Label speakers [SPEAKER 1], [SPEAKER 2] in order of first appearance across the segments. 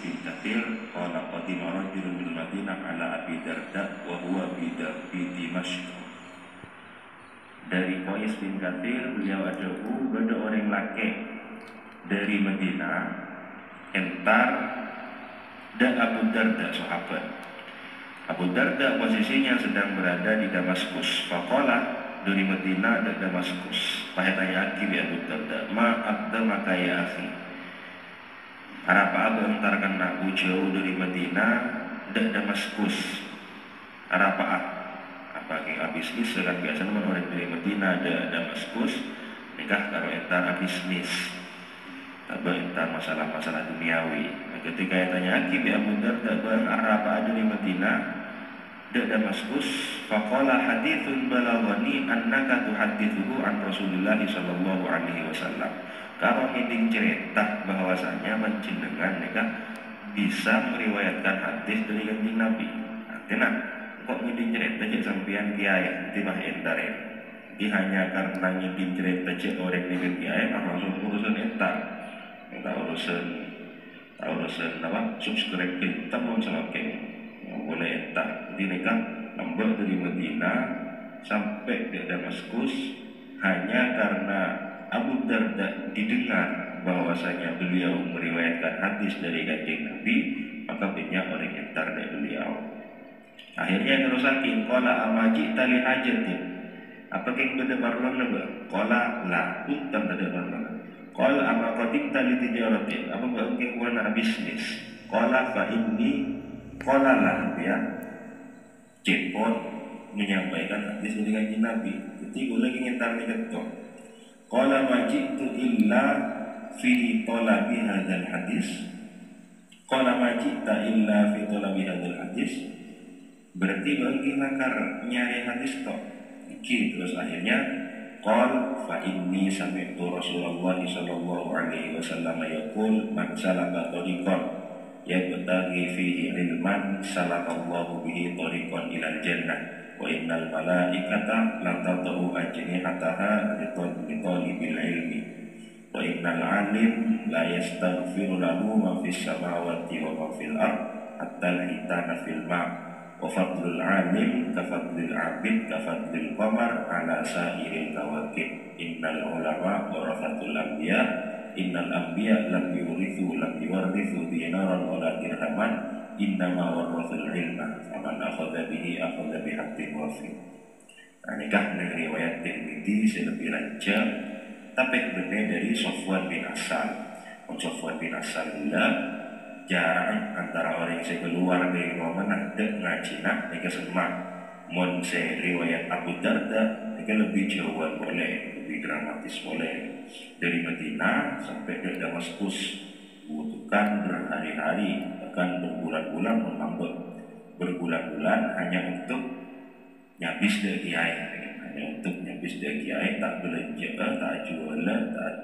[SPEAKER 1] bin Katsir qala qadima rajulun bil Madinah ala Abi Darda wa huwa bi Dimashq. Dari Qais bin Katsir beliau ada orang laki dari Madinah entar dan Abu Darda sahabat. Abu Darda posisinya sedang berada di Damaskus. Faqala dari Madinah dan Damaskus. Tanya Aki bi Abu Darda, ma aqdamaka ya akhi. Arapa aku entarkan aku jauh dari Madinah dan Damaskus. Arapa apa yang bisnis kan biasa teman orang dari Madinah dan Damaskus nikah karo entar bisnis. Tapi entar masalah-masalah duniawi. Nah, ketika tanya Aki bi Abu Darda bang arapa ada di Madinah dan Damaskus, faqala hadithun balaghani annaka tuhaddithuhu an Rasulillah sallallahu alaihi wasallam. Kalau ini cerita bahwasanya menjenengan nikah bisa meriwayatkan hadis dari kanjeng Nabi. Artinya kok ngidin cerita cek sampean kiai di mah entare. Di hanya karena ngidin cerita cek orang dengan kiai langsung urusan entar. Kita urusan apa? Subscribe kita mau selokeng. Boleh entar. Jadi nikah nambah dari Madinah sampai ke Damaskus hanya karena Abu Darda didengar bahwasanya beliau meriwayatkan hadis dari kanjeng Nabi, maka banyak orang entar dari beliau. Akhirnya terus lagi, qala amaji tali hajatin. Apa yang beda marlon naba? Qala la, bukan beda marlon. Qala ama qadim tali tijaratin. Apa yang kuana bisnis? Qala fa inni qala la ya. Cepot menyampaikan hadis dari kanjeng Nabi. Jadi gue lagi ngentar nih ketok. Qala ma ji'tu illa fi talabi hadzal hadis. Qala ma ji'ta illa fi talabi hadzal hadis. Berarti bagi nakar nyari hadis tok. Iki terus akhirnya qal fa inni sami'tu Rasulullah sallallahu alaihi wasallam yaqul man salaka tariqan yabtaghi fihi ilman salakallahu bihi tariqan ilal jannah wa innal malaikata la tad'u ajnihataha litalibil ilmi wa innal alim la yastaghfiru lahu ma fis samawati wa ma fil ard hatta al-hitana fil ma' wa fadlul alim ka fadlil abid ka fadlil qamar ala sa'iril kawakib innal ulama warathatul anbiya innal anbiya lam yuwarithu dinaran wala dirhaman innama warathul ilma faman akhadha bihi akhadha bihaqqin wafin. Nah, nikah dari riwayat Tirmidzi selebih lanjut tapi benar dari Sofwan bin Asal. Sofwan bin Asal jarang antara orang yang keluar dari rumah ada ngaji nak nikah semak. Mon se riwayat Abu Darda nikah lebih jauhan boleh, lebih dramatis boleh. Dari Madinah sampai ke Damaskus butuhkan berhari-hari bahkan berbulan-bulan menambah berbulan-bulan hanya untuk nyabis dari kiai, hanya untuk nyabis dari kiai, tak belanja, tak jualan,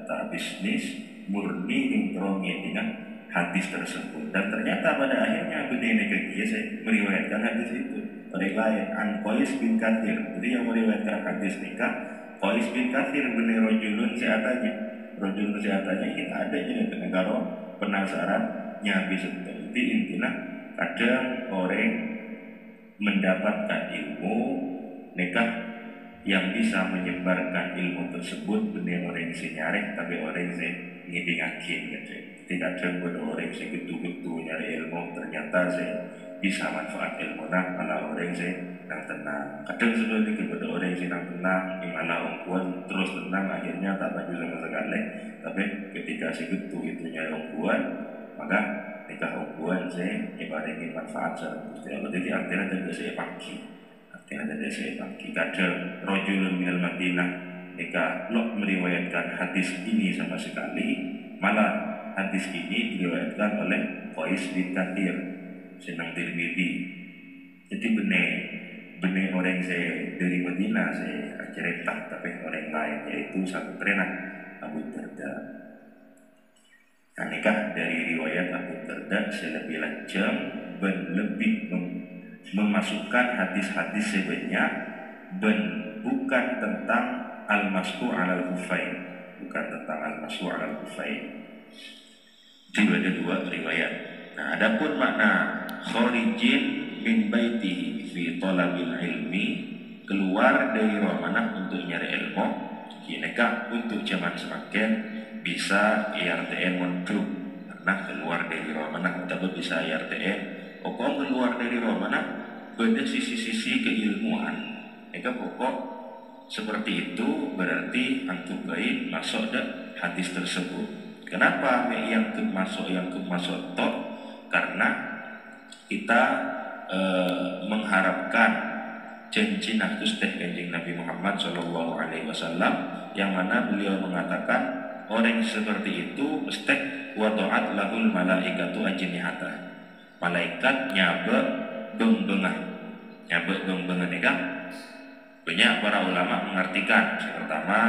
[SPEAKER 1] tak bisnis, murni introngnya dengan hadis tersebut. Dan ternyata pada akhirnya benih negeri saya meriwayatkan hadis itu oleh lain an Qais bin Katsir. Jadi yang meriwayatkan hadis nikah Qais bin Katsir benih rojulun sehatanya. Rojulun sehatanya kita ada jadi negara penasaran nyabis itu. Jadi intinya kadang orang mendapatkan ilmu nikah yang bisa menyebarkan ilmu tersebut benih orang yang nyarek tapi orang yang ngidingakin gitu. Tidak ada orang yang gitu-gitu nyari ilmu ternyata saya bisa manfaat ilmu malah orang yang tenang. Kadang sebenarnya kepada orang yang tenang malah ungkuan terus tenang akhirnya tak maju sama sekali. Tapi ketika segitu itu nyari ungkuan maka nikah ungkuan saya ibaratnya manfaat secara jadi artinya tidak saya pagi. Artinya tidak saya pagi. Kadang rojulun minal Madinah nikah lo meriwayatkan hadis ini sama sekali malah hadis ini diriwayatkan oleh Qais bin Katsir senang Tirmidzi. Jadi benih orang saya dari Madinah saya cerita tapi orang lain yaitu satu trenah Abu Darda. Nah, nikah dari riwayat Abu Darda saya lebih lanjut dan lebih memasukkan hadis-hadis sebanyak dan bukan tentang al-masku' al-kufain, bukan tentang al-masku' al-kufain. Jadi ada dua riwayat. Nah, ada Adapun makna kharijin min baitihi fi talabil ilmi, keluar dari rumah untuk nyari ilmu, kineka untuk zaman semakin bisa IRTN munculuk karena keluar dari rumah atau bisa IRTN pokok keluar dari rumah pada sisi-sisi keilmuan. Eka pokok seperti itu berarti antum baik masuk dah hadis tersebut. Kenapa yang masuk top? Karena kita mengharapkan janji nafsu kanjeng Nabi Muhammad Shallallahu Alaihi Wasallam yang mana beliau mengatakan orang seperti itu mesti wadu'at lahul malaikatu ajnihata, malaikat nyabe beng-bengah ini kan banyak para ulama mengartikan. Yang pertama,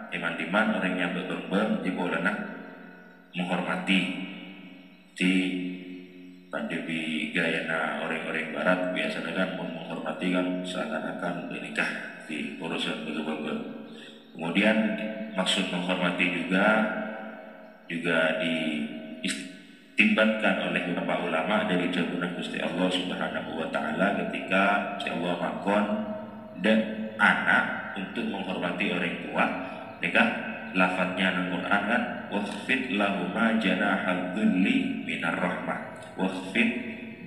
[SPEAKER 1] iman-iman orang nyabe beng-beng di bolana menghormati di pandemi gayana orang-orang barat biasanya kan menghormati kan seakan-akan menikah di urusan beng-beng. Kemudian maksud menghormati juga diistimbatkan oleh beberapa ulama dari jawaban Gusti Allah Subhanahu wa taala ketika Gusti Allah makon dan anak untuk menghormati orang tua. Nikah lafadznya dalam Quran kan wakhfid lahuma janahal dhulli minar rahmah. Wakhfid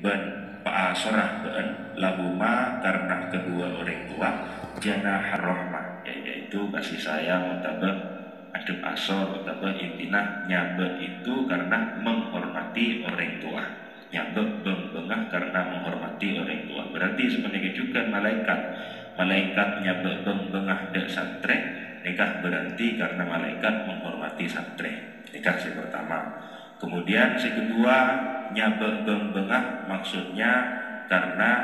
[SPEAKER 1] ban pa'asrah ban lahuma karena kedua orang tua janahar rahmah, yaitu kasih sayang mutabah adab asor mutabah intinah nyabe itu karena menghormati orang tua, nyabe bengah karena menghormati orang tua. Berarti sebenarnya juga malaikat nyabe bengah dak santre nikah berarti karena malaikat menghormati santri. Nikah yang pertama. Kemudian yang kedua nyabe bengah maksudnya karena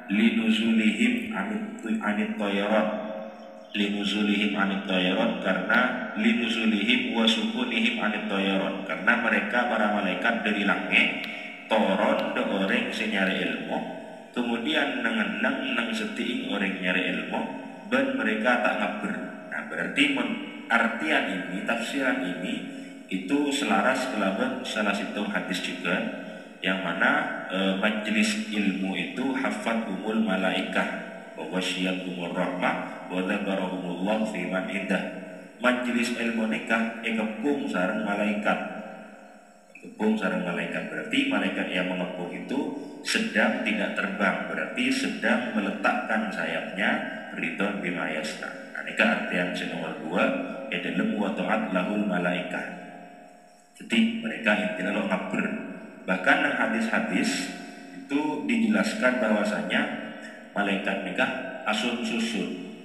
[SPEAKER 1] linuzulihim anit toyaron, linuzulihim anit toyaron karena linuzulihim wasukunihim anit toyaron, karena mereka para malaikat dari langit toron de orang senyari ilmu, kemudian nang seting orang nyari ilmu dan mereka tak ngabur. Nah berarti artian ini, tafsiran ini itu selaras kelaban salah satu hadis juga yang mana majelis ilmu itu hafat umul malaikah wa wasyiyat umur rahmah wa dzakarahumullah fi man indah. Majelis ilmu nikah ekepung sareng malaikat, ekepung sareng malaikat berarti malaikat yang mengepung itu sedang tidak terbang, berarti sedang meletakkan sayapnya ridon bima yasna. Nikah artian nomor 2 adalah wa ta'at lahul malaikah. Jadi mereka intinya lo ngabur. Bahkan dalam hadis-hadis itu dijelaskan bahwasanya malaikat nikah asun susun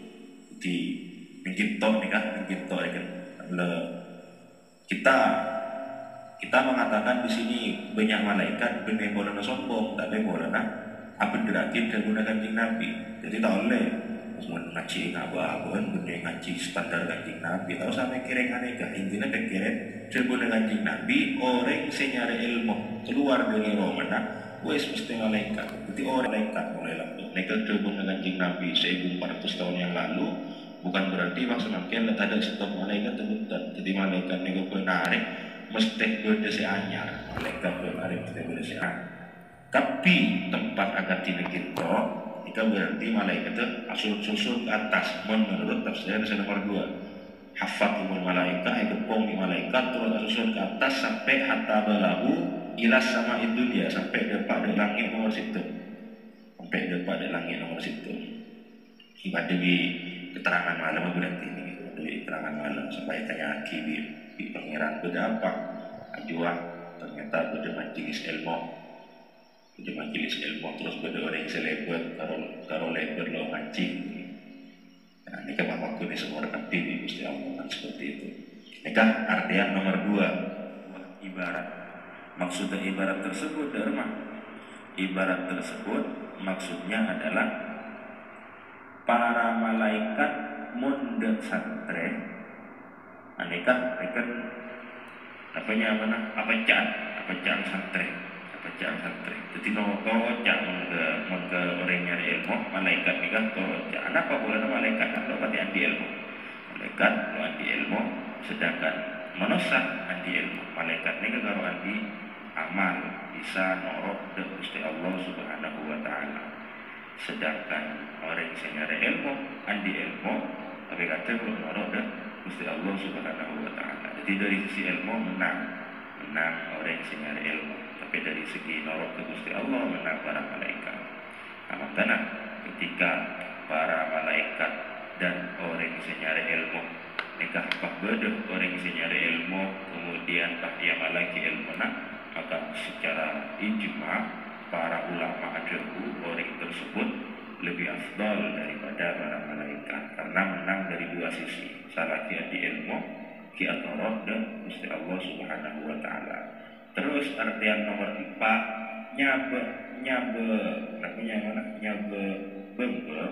[SPEAKER 1] di mingkito nikah mingkito kan. Kita mengatakan di sini banyak malaikat benar boleh sombong, tak boleh abad derakin menggunakan kanjeng Nabi. Jadi tak boleh ngaji ngabahun bener ngaji standar kanjeng Nabi tahu sampai kirim aneka intinya pikirin terbuat kanjeng Nabi orang senyari ilmu keluar dari romana wes mesti malaikat. Jadi orang malaikat mulai lalu mereka terbuat kanjeng Nabi 1400 tahun yang lalu, bukan berarti maksudnya ada setiap malaikat tebutan. Jadi malaikat nego penarik mesti berdesi anyar, malaikat penarik mesti berdesi anyar. Tapi tempat agak kita jika berarti malaikat itu susun ke atas menurut tafsir nomor 2 hafat umul malaikat ekepong di malaikat terus susun ke atas sampai hatta balahu ilas sama itu dia sampai depan di langit nomor situ, sampai depan di langit nomor situ. Ibadah di keterangan malam berarti ini di keterangan malam sampai tanya di pangeran berapa ajuan ternyata beda majelis ilmu. Di majelis ilmu terus beda orang selebat karo lebar lo ngaji. Nah ini kan waktu ini semua rekati di Gusti Allah seperti itu. Ini kan artian nomor 2 ibarat. Maksudnya ibarat tersebut dharma. Ibarat tersebut maksudnya adalah para malaikat mundek santre. Aneka mereka apacaan santre. Bacaan santri. Jadi kalau cak mengke orang nyari ilmu malaikat ni kan kalau cak apa boleh malaikat kalau pati anti ilmu malaikat kalau anti ilmu sedangkan manusia anti ilmu malaikat ni kan kalau anti amal bisa norok de Gusti Allah Subhanahu wa taala. Sedangkan orang sing nyari ilmu andi ilmu tapi kadang belum norok de Gusti Allah Subhanahu wa taala. Jadi dari sisi ilmu menang orang sing nyari ilmu, tapi dari segi norok ke Gusti Allah menang para malaikat. Karena ketika para malaikat dan orang sing nyari ilmu nikah berbeda, orang sing nyari ilmu kemudian tak ia malaki ilmu maka secara ijma para ulama ajabu orang tersebut lebih afdal daripada para malaikat karena menang dari dua sisi, salah dia di ilmu ki atorok dan Gusti Allah Subhanahu wa taala. Terus artian nomor 4 nyabe bembe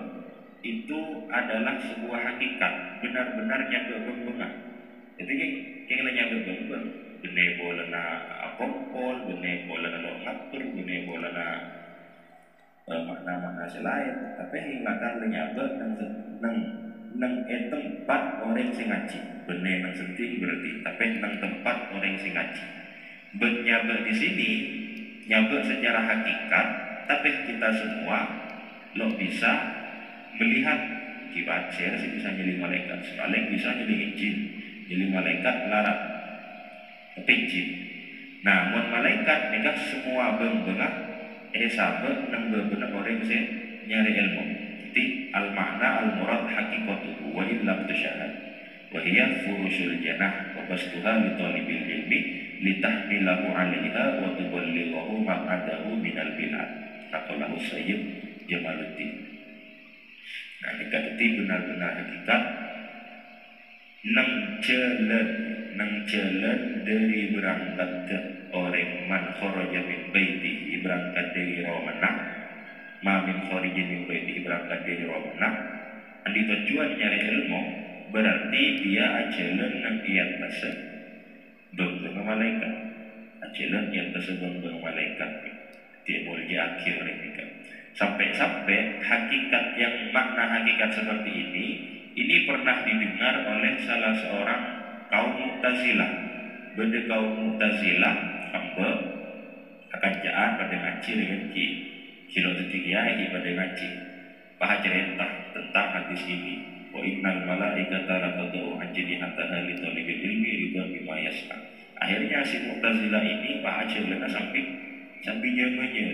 [SPEAKER 1] itu adalah sebuah hakikat, benar-benar nyabe bembe. Jadi kayak nyabe bembe, bene bolana kompol, bene bolana lo ngatur, bene bolana makna-makna selain, tapi hilangkan nyabe nang tempat orang sing ngaji. Bene nang senti berarti, tapi nang tempat orang sing ngaji. Benyabe di sini nyabe secara hakikat, tapi kita semua lo bisa melihat kibat sih bisa jadi malaikat, sekalian bisa jadi jin, jadi malaikat larat, tapi jin. Nah, mun malaikat nikah semua bengah, sahabat nang benar orang sih nyari ilmu. Jadi al makna al murad hakikatuhu wa illam tusyahad wa hiya furushul jannah wa bastuha li talibil ilmi litahmilahu 'alaiha wa tuballighahu maq'adahu minal bilad. Qala Sayyid Jamaluddin. Nah, nikah itu benar-benar hakikat nang jalan dari berangkat ke orang man kharaja min baitihi berangkat dari Romanah ma min kharijin min baitihi berangkat dari Romanah andi tujuan nyari ilmu berarti dia ajalan nang iyat basa bengkong malaikat ajalan iyat basa bengkong malaikat dia mulai akhir nikah sampai hakikat yang makna hakikat seperti ini pernah didengar oleh salah seorang kaum Mu'tazilah. Benda kaum Mu'tazilah hamba akan jaan pada ngaji dengan kilo ketiga pada ngaji paha cerita tentang hadis ini wa innal malaikata laqadu ajnihataha li talibil ilmi ridha bima yas'a. Akhirnya si Mu'tazilah ini paha cerita sampai nyamanya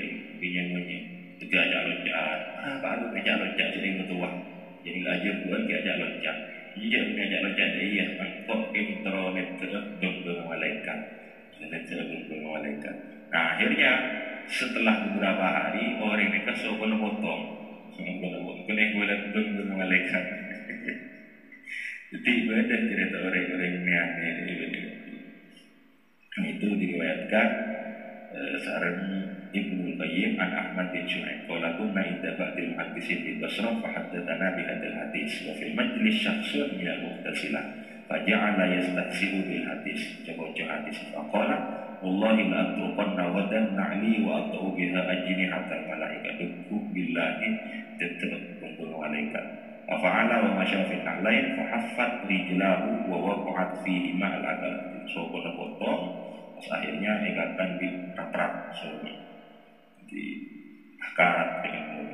[SPEAKER 1] itu ajak loncat, baru ajak loncat jadi ketua, jadi ajar buat ajak loncat, ajak loncat dia angkot internet terbang malaikat, malaikat. Nah akhirnya setelah beberapa hari orang mereka sopan potong, kena boleh terbang malaikat. Jadi ada cerita orang-orang ini itu diriwayatkan saran Ibnu Qayyim an Ahmad bin Syu'aib qala kunna inda ba'dil muhaddisin di Basrah fa haddatsana bi hadzal hadis wa fil majlis syakhsun min al-mu'tazilah fa ja'ala yastaqsimu bil hadis coba hadis fa qala wallahi la atruqanna wadan na'li wa atu biha ajnihatal malaikati billahi tatruk malaikat afa'ala wa masyafin alain fa haffat rijlahu wa waqa'at fihi ma'al adab so kono potong akhirnya ikatan di raprak di akarat ilmu.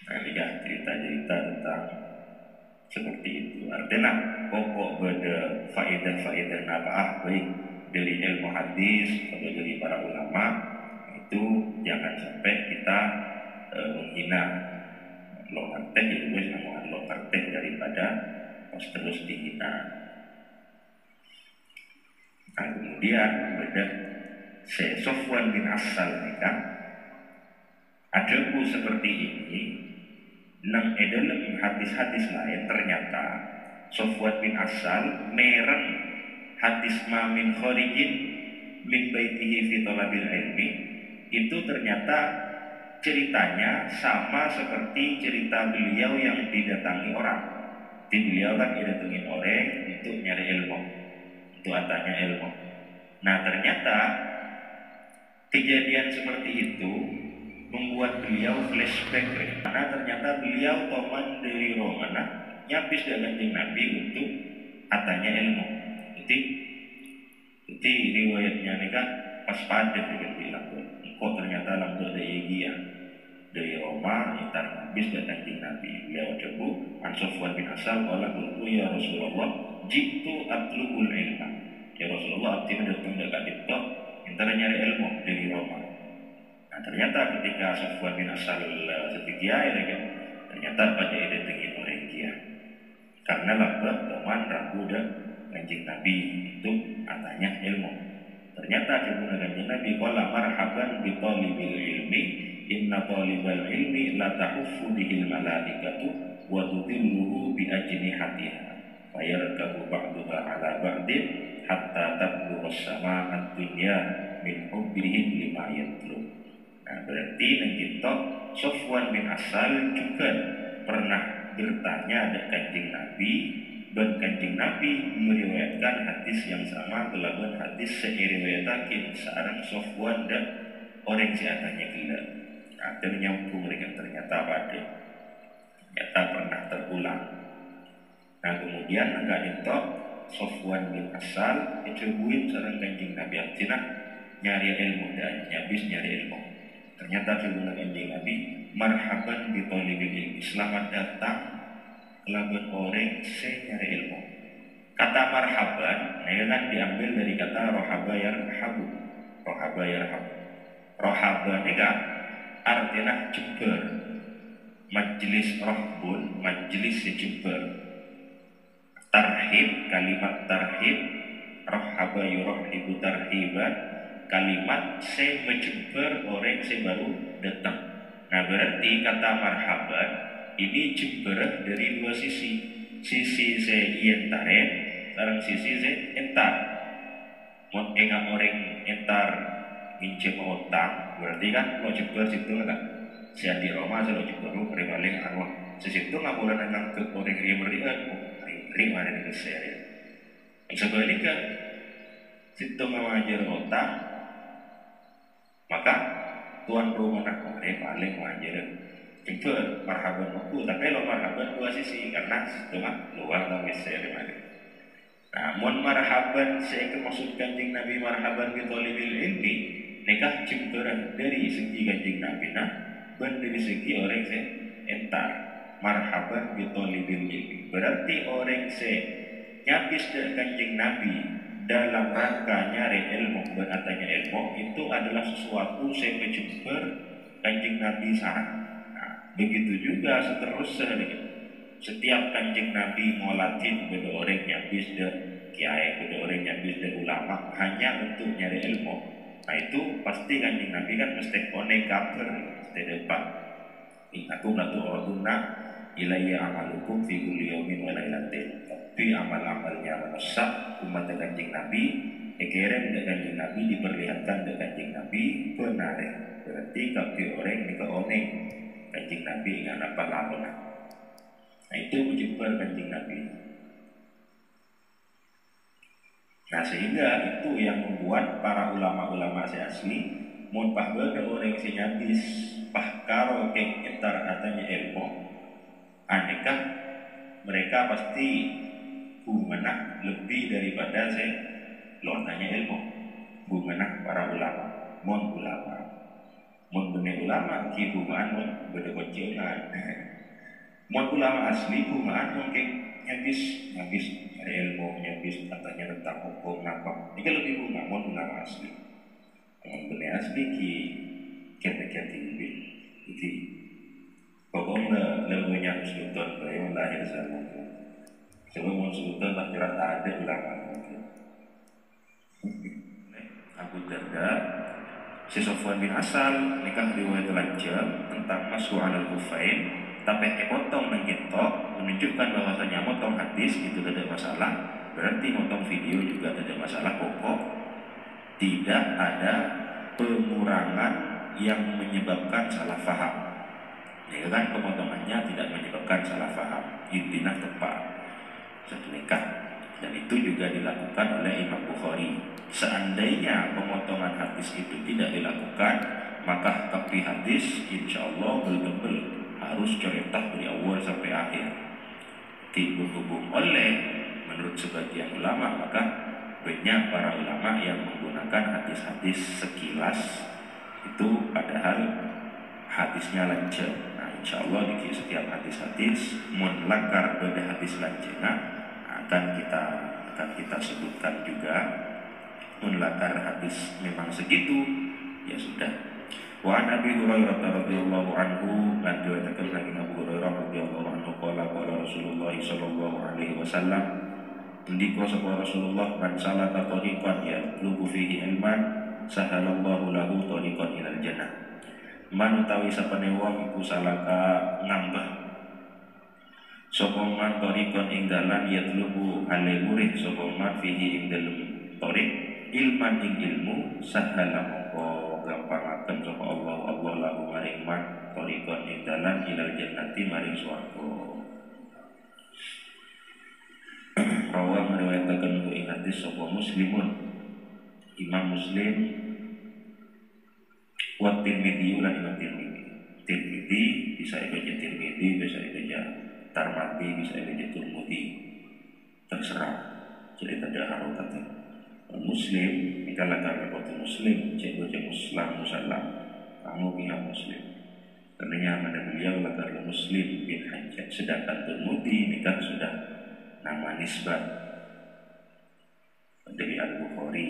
[SPEAKER 1] Nah, ini ya cerita-cerita tentang seperti itu. Artinya pokok beda faedah-faedah nafaah baik dari ilmu hadis atau dari para ulama itu jangan sampai kita menghina lo karteh itu sama lo karteh daripada terus dihina. Nah, kemudian beda Sofwan bin Asal nikah adaku seperti ini nang dalam hadis-hadis lain ternyata Sofwan bin Asal mereng hadis ma min kharijin min baitihi fi talabil ilmi itu ternyata ceritanya sama seperti cerita beliau yang didatangi orang. Beliau kan didatangi orang untuk nyari ilmu, untuk tanya ilmu. Nah ternyata kejadian seperti itu membuat beliau flashback karena ternyata beliau toman dari Romana nyapis dengan Nabi untuk katanya ilmu. Jadi bukti riwayatnya ini kan pas padat dengan bilang kok ternyata langsung dari Gia dari Roma intar habis dan kanjeng Nabi beliau coba an Sofwan bin Asal qala qultu ya Rasulullah jitu atlubul ilma ya Rasulullah abdi mendatang dekat itu intara nyari ilmu dari Roma. Nah ternyata ketika Sofwan bin Asal setia ya kan ternyata pada ide tinggi orang Gia karena lambat teman ragu dan kanjeng Nabi itu katanya ilmu. Ternyata coba kanjeng Nabi qala marhaban bi talibil ilmi inna talibal ilmi la tahuffu bihil malaikatu wa tudilluhu bi ajnihatiha fayarkabu ba'duha ala ba'din hatta tablugha as-sama'ad dunya min hubbihim lima yatlub. Nah berarti nang kita Sofwan bin Asal juga pernah bertanya ada kanjeng Nabi dan kanjeng Nabi meriwayatkan hadis yang sama kelaban hadis seiriwayatakin seorang Sofwan dan orang siatanya gila. Akhirnya mereka ternyata pada ternyata pernah terulang. Nah kemudian enggak itu Sofwan bin Asal dicobuin seorang kanjeng Nabi artinya nyari ilmu dan habis nyari ilmu. Ternyata coba kanjeng Nabi marhaban bi talibil ilmi selamat datang kelaban orang saya nyari ilmu. Kata marhaban ini kan diambil dari kata rohaba yarhabu. Rohaba yarhabu. Rohaba ini kan artinya jember, majlis rohbun, majlis jember. Tarhib, kalimat tarhib, rohaba yurhibu tarhiban, kalimat saya menjember orang saya baru datang. Nah berarti kata marhaban ini jember dari dua sisi. Sisi saya ientare, sekarang sisi saya entar. Mau enggak orang entar minjem utang, berarti kan lo jember situ kan. Saya di Roma saya lo jember lo balik arwah. Sesitu nggak boleh nengah ke orang yang berikan. Lima dari saya. Sebaliknya, situ ngajar utang, maka tuan rumah nak paling wajar jember marhaban aku, tapi lo marhaban dua sisi karena situ mah luar dari saya di mana. Namun marhaban saya maksud kanjeng Nabi marhaban bi talibil ilmi nikah jemberan dari segi kanjeng Nabi dan dari segi orang saya entar marhaban bi talibil ilmi berarti orang saya nyabis dari kanjeng Nabi dalam rangka nyari ilmu berartinya ilmu itu adalah sesuatu saya menjember kanjeng Nabi sana. Nah, begitu juga seterusnya setiap kanjeng Nabi ngolatin beda orang nyabis dan kiai, beda orang nyabis dan ulama hanya untuk nyari ilmu. Nah itu pasti kanjeng Nabi kan mesti konek kabar mesti depan. Innakum latu'raduna ilayya amalukum fi kulli yawmin wa lailatin. Tapi amal-amalnya manusia umat kanjeng Nabi ekerem dengan kanjeng Nabi diperlihatkan dengan kanjeng Nabi benar. Berarti kabeh orang dikeoneng kanjeng Nabi enggak apa lamun. Nah itu menjember kanjeng Nabi. Nah sehingga itu yang membuat para ulama-ulama asli mun pahbada orang sing nyabis pahkaro keng entar katanya ilmu aneka mereka pasti menang lebih daripada saya lontanya ilmu menang para ulama mun benih ulama ki bumaan mun beda kocelan mun ulama asli bumaan mun keng nyabis dari ilmu nyabis katanya tentang hukum apa ini lebih bunga mun ulama asli mun benih asli ki kira-kira tinggi jadi pokoknya lagunya Sultan Bayang lahir sama coba mun Sultan tak kira tak ada ulama Abu Darda si Sofwan bin Asal nikah riwayat lancar tentang masuk alal kufain tapi potong dan kita menunjukkan bahwasanya motong hadis itu tidak masalah berarti motong video juga tidak masalah pokok tidak ada pengurangan yang menyebabkan salah faham ya kan pemotongannya tidak menyebabkan salah faham intinya tepat satu nikah dan itu juga dilakukan oleh Imam Bukhari. Seandainya pemotongan hadis itu tidak dilakukan maka tapi hadis insya Allah betul-betul harus cerita dari awal sampai akhir. Berhubung oleh menurut sebagian ulama maka banyak para ulama yang menggunakan hadis-hadis sekilas itu padahal hadisnya lancar. Nah, insya Allah di setiap hadis-hadis munlakar pada hadis lanjana akan kita sebutkan juga. Munlakar hadis memang segitu, ya sudah. Wa an Abi Hurairah radhiyallahu anhu, lan diriwayatkan lagi Abu Hurairah radhiyallahu anhu qala Rasulullah sallallahu alaihi wasallam, ndika sapa Rasulullah, man salaka tariqan yatlubu fihi ilman sahalallahu lahu tariqan ilal jannah. Man utawi sapane wong iku salaka ngambah sapa man tariqan ing dalan yatlubu ale murid sapa man fihi ing dalem tariq ilman ing ilmu sahalallahu gampang sapa Allah lahu maring man tariqan ing dalan ilal jannati maring swarga. Rawa meriwayatkan ing hadis sapa Muslimun, Imam Muslim, wa Tirmidzi lan Imam Tirmidzi. Tirmidzi bisa dibaca Tirmidzi, bisa dibaca Tarmati, bisa dibaca Turmudi, terserah. Jadi tidak harokatnya. Muslim, jika latar kata Muslim, cek baca Muslim Musallam, kamu pihak Muslim. Karena mana beliau latar Muslim bin Hajjaj, sedangkan Turmudi ini kan sudah nama nisbat dari Al-Bukhari.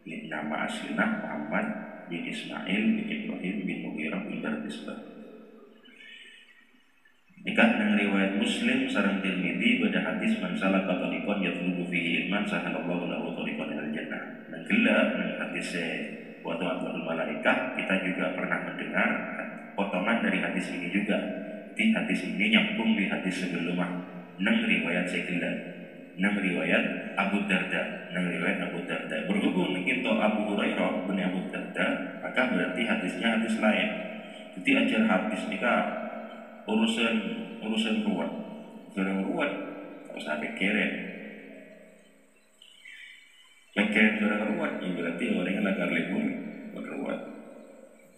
[SPEAKER 1] Ini nama aslinya Muhammad bin Ismail bin Ibrahim bin Mughirah bin Bardisbah. Nikah dengan riwayat Muslim sareng Tirmidzi pada hadis man salaka tariqan yatlubu fihi ilman sahalallahu lahu tariqan ilal jannah. Dan gelap dengan hadis wa ta'atul malaikah kita juga pernah mendengar potongan dari hadis ini juga. Di hadis ini nyambung di hadis sebelumnya. Nang riwayat sekilas, nang riwayat Abu Darda, berhubung dengan Abu Hurairah bin Abu Darda, maka berarti hadisnya hadis lain. Jadi ajar hadis nikah urusan ruwet, harus ada keren. Barang ruwet, ya berarti orang yang lagar libur berruwet.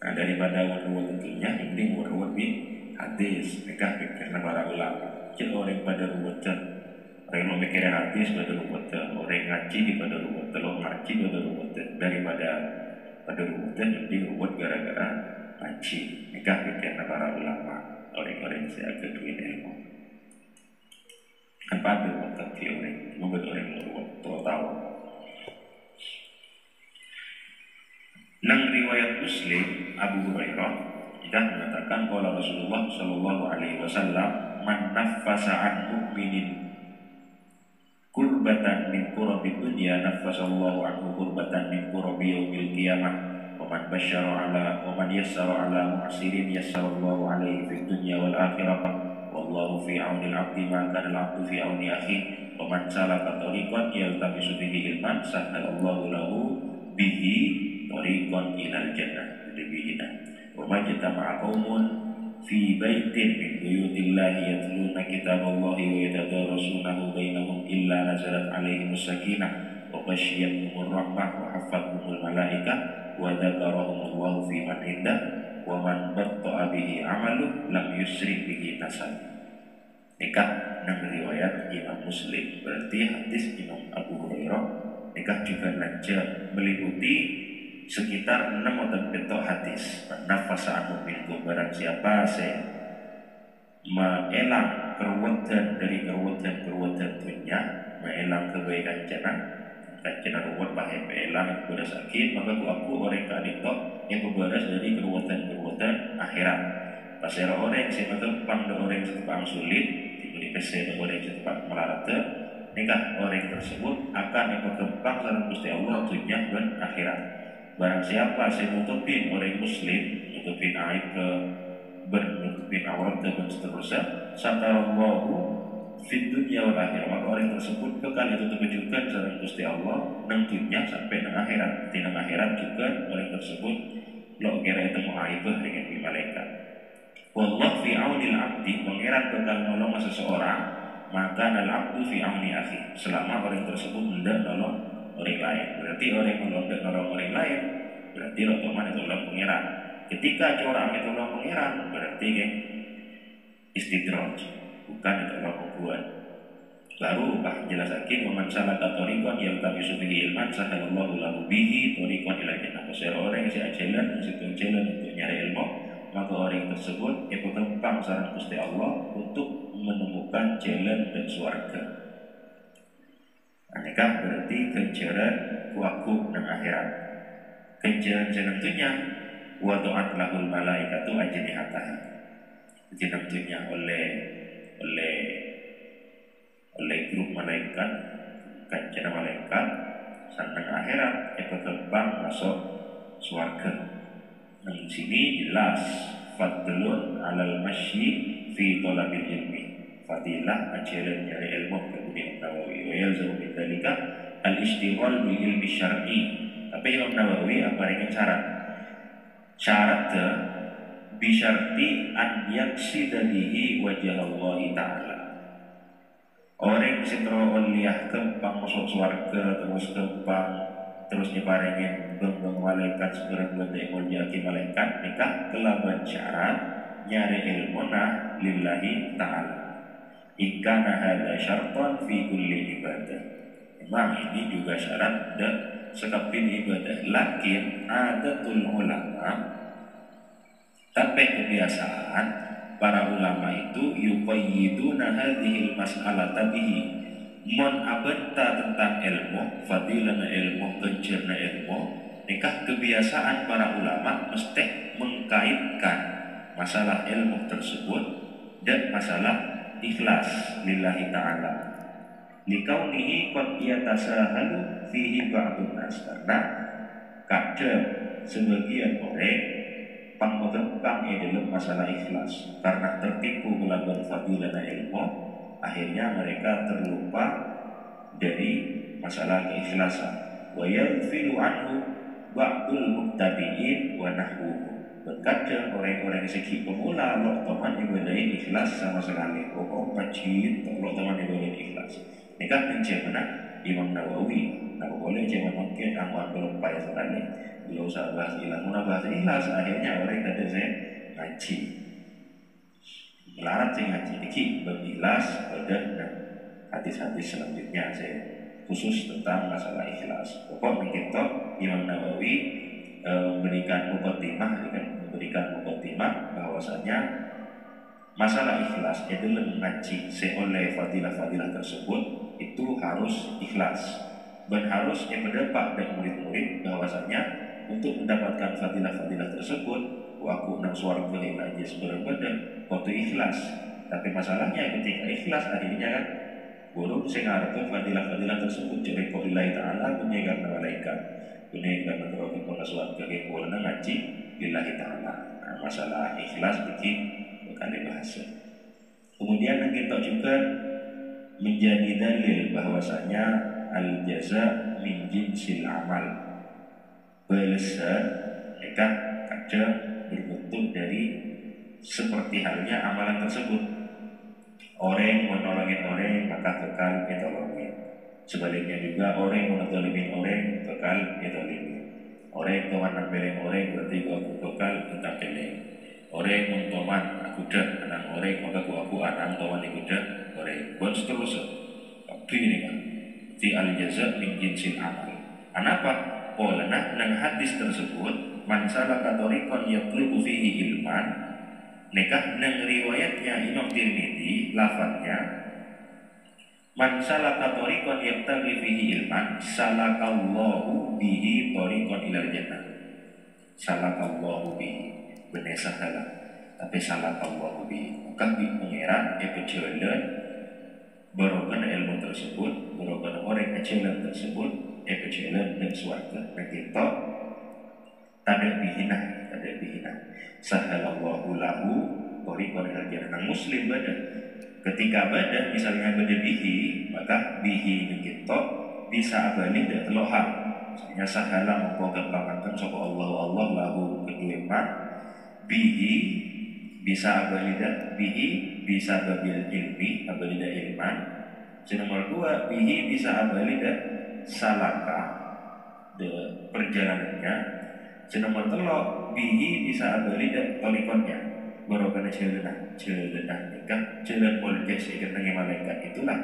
[SPEAKER 1] Nah daripada berruwet tentunya, mending berruwet di hadis nikah karena para ulama. Jadi orang pada ruwetan, orang yang mikir hadis pada ruwetan, orang ngaji pada ruwetan, orang ngaji pada ruwetan, daripada pada ruwetan jadi ruwet gara-gara ngaji. Nikah karena para ulama, orang-orang yang agak duit ilmu. Kan pada ruwetan orang, membuat orang ruwet tahu. Nang riwayat Muslim Abu Hurairah kita mengatakan bahwa Rasulullah Shallallahu Alaihi Wasallam man nafasa an mu'minin kurbatan min kurabi dunya nafasallahu anhu kurbatan min kurabi yaumil qiyamah wa man basyara ala wa man yassara ala mu'sirin yassarallahu alaihi fid dunya wal akhirah wallahu fi auni al-'abdi ma kana al-'abdu fi auni akhihi wa man salaka tariqan yaltamisu bihi ilman sahalallahu lahu bihi tariqan ilal jannah. Bihi wa majtama'a qaumun fi baitin min buyutillahi yatluna kitaballahi wa yatadarasunahu bainahum illa nazalat alaihimus sakinah wa ghasyiyatuhumur rahmah wa hafathumul malaikah wa dzakarahumullahu fi man indah wa man batta'a bihi amaluh lam yusrik bihi nasab. Nikah nang riwayat Imam Muslim, berarti hadis Imam Abu Hurairah nikah juga lancar meliputi sekitar 6 atau bentuk hadis. Nafasa mu'minku, barang siapa mengelang keruwetan dari keruwetan dunia, mengelang kebaikan jannah, jannah ruwet bahaya mengelang kepada sakit, maka aku orang kadito yang berbaras dari keruwetan akhirat. Pasal orang yang setepang dan orang yang setepang sulit, diberi kesehatan orang yang setepang melarata, nikah orang tersebut akan yang berkembang dalam Gusti Allah dunia dan akhirat. Barang siapa nutupin orang muslim, nutupin aib nutupin aurat dan seterusnya, satarallahu fid dunya wal akhirah, maka orang tersebut kekal itu terwujudkan dalam Gusti Allah nang dunia sampai nang akhirat. Di nang akhirat juga orang tersebut lo kira itu mau aib dengan malaikat. Wallahu fi aunil abdi, mengira bakal nolong seseorang, maka al-abdu fi auni akhi, selama orang tersebut hendak nolong orang lain. Berarti orang yang nolong orang lain berarti otomatis tolong pengiran. Ketika orang itu tolong pengiran berarti kan istidraj, bukan ditolong pembuat. Baru bah jelasake waman salaka tariqan yaltamisu bihi ilman sahalallahu lahu bihi tariqan ila jannah. Orang yang jalan untuk nyari ilmu, maka orang tersebut berkembang saran Gusti Allah untuk menemukan jalan dan surga. Aneka berarti kejaran waktu dan akhirat. Kejaran tentunya wa ta'at lahul malaikatu ajnihataha. Tentunya oleh grup malaikat, kancana malaikat, santan akhirat yang berkembang masuk surga. Di sini jelas fadlun alal masyi fi talabil ilmi. Fadilah ajaran dari ilmu kemudian Nawawi. Wa yalzamu min dzalika al-ishtighal bil ilmi syar'i. Tapi Imam Nawawi apa dengan syarat? Syaratnya bisyarti an yaksida bihi wajah Allah Ta'ala. Orang sentro oleh kembang masuk surga terus nyebarengin beng malaikat segera benda mulyaki malaikat nikah kelaban syarat nyari ilmu nah lillahi ta'ala. Ikana hadza syartan fi kulli ibadah. Memang ini juga syarat dan sekapin ibadah. Lakin adatul ulama, tapi kebiasaan para ulama itu yuqayyiduna hadhil mas'alata bihi. Mon abenta tentang ilmu, fadilana ilmu, kencana ilmu, nikah kebiasaan para ulama mesti mengkaitkan masalah ilmu tersebut dan masalah ikhlas lillahi ta'ala. Likaunihi qad yatasahalu fihi ba'dun nas, karena kadang sebagian orang pengembang dalam masalah ikhlas karena tertipu melakukan fadilana ilmu, akhirnya mereka terlupa dari masalah keikhlasan. Wa yaghfilu anhu ba'dul mubtadi'in wa nahwuhu. Terkadang orang-orang segi pemula lo teman ibadah ikhlas sama sekali. Pokok majid lo teman ibadah ikhlas. Nikah mencemana Imam Nawawi. Nah boleh jangan mungkin amal belum payah sekali. Belum usah bahas ikhlas, mau bahas ikhlas akhirnya orang tadi saya ngaji. Melarang saya ngaji iki berikhlas pada hadis-hadis selanjutnya saya khusus tentang masalah ikhlas. Pokok kita Imam Nawawi memberikan mukaddimah bahwasanya masalah ikhlas adalah mengaji seoleh fadilah-fadilah tersebut itu harus ikhlas dan harus yang mendapat dan murid-murid bahwasanya untuk mendapatkan fadilah-fadilah tersebut waku nang suara boleh aja sebenarnya waktu ikhlas. Tapi masalahnya ketika ikhlas akhirnya kan buruk sengarapkan fadilah-fadilah tersebut jadi qaulillahi ta'ala dunia karena malaikat dunia karena terowongan pada suatu kegiatan ngaji lillahi ta'ala. Nah, masalah ikhlas bikin kali bahasa. Kemudian kita juga menjadi dalil bahwasanya al jaza min jinsil amal. Balasan mereka kadang berbentuk dari seperti halnya amalan tersebut. Orang menolongin orang maka kekal ditolongin. Sebaliknya juga orang menolongin orang kekal ditolongin. Orang teman nambelin orang berarti aku kekal tentang peleng. Orang mentoman aku dah anak orang maka aku anak teman aku dah orang. Buat seterusnya. Tapi ini kan di al jaza min jinsil amal. Kenapa? Oleh nang hadis tersebut man salaka tariqan yatlubu fihi ilman, nikah nang riwayatnya Imam Tirmidzi lafadznya man salaka tariqan yabtaghi fihi ilman salakallahu bihi tariqan ilal jannah. Salakallahu bihi benar salah tapi salakallahu bihi maka di pengeran jalan barokan ilmu tersebut barokan orang jalan tersebut jalan dan suarga dan kita tanda bihina sahalallahu lahu tariqan ilal jannah. Muslim badan ketika badan misalnya badan bihi maka bihi kita bisa abalik dan telohan misalnya sahala mengkau kembangkan sopa Allah lahu kedua bihi bisa abalik dan bihi bisa babil ilmi abalik dan ilman. Nomor dua bihi bisa abalik dan salaka de perjalanannya. Nomor telok bihi bisa abali dan tolikonnya baru kena jalan nikah jalan politik sekitar malaikat itulah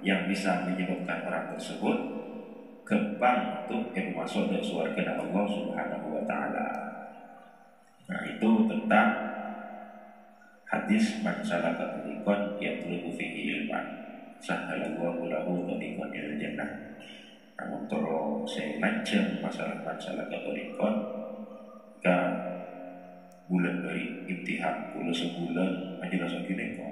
[SPEAKER 1] yang bisa menyebabkan orang tersebut gampang untuk masuk ke surga Allah Subhanahu wa taala. Nah, itu tentang hadis man salaka tariqan yatlubu fihi ilman sahalallahu lahu tariqan ilal jannah. Namun terus saya lancang masalah man salaka tariqan ke bulan dari imtihan, bulan sebulan aja langsung gini kok